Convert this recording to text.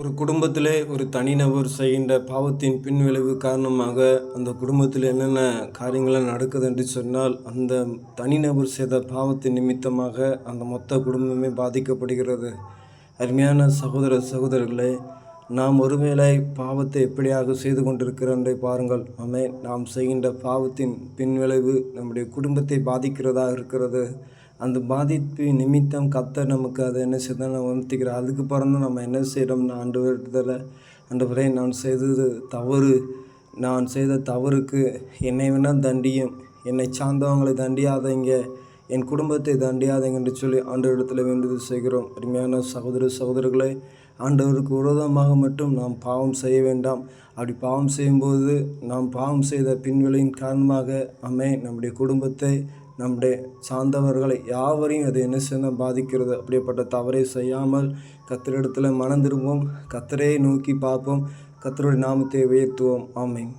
ஒரு குடும்பத்திலே ஒரு தனிநபர் செய்கின்ற பாவத்தின் பின்விளைவு காரணமாக அந்த குடும்பத்தில் என்னென்ன காரியங்கள்லாம் நடக்குது என்று சொன்னால், அந்த தனிநபர் செய்த பாவத்தின் நிமித்தமாக அந்த மொத்த குடும்பமே பாதிக்கப்படுகிறது. அருமையான சகோதர சகோதரர்களே, நாம் ஒருவேளை பாவத்தை எப்படியாக செய்து கொண்டிருக்கிறோம் என்றை பாருங்கள். ஆமென். நாம் செய்கின்ற பாவத்தின் பின்விளைவு நம்முடைய குடும்பத்தை பாதிக்கிறதாக இருக்கிறது. அந்த பாதிப்பு நிமித்தம் கர்த்தர் நமக்கு அதை என்ன செய்தால் உணர்த்துகிறார். அதுக்கு பிறகு நம்ம என்ன செய்கிறோம்னா, ஆண்டவரிடத்தில், ஆண்டவரே, நான் செய்த தவறுக்கு என்னை வேணால் தண்டியும், என்னை சார்ந்தவங்களை தண்டியாதீங்க, என் குடும்பத்தை தண்டியாதீங்க என்று சொல்லி ஆண்டவரிடத்தில் வேண்டுதல் செய்கிறோம். அருமையான சகோதர சகோதரர்களே, ஆண்டவருக்கு விரோதமாக மட்டும் நாம் பாவம் செய்ய வேண்டாம். அப்படி பாவம் செய்யும்போது நாம் பாவம் செய்த பின்விளைவின் காரணமாக நம்முடைய குடும்பத்தை, நம்முடைய சார்ந்தவர்களை யாவரையும் அது என்ன செய்ய பாதிக்கிறது. அப்படிப்பட்ட தவறை செய்யாமல் கர்த்தரிடத்தில் மனம் திரும்புவோம், கர்த்தரை நோக்கி பார்ப்போம், கர்த்தருடைய நாமத்தை உயர்த்துவோம். ஆமென்.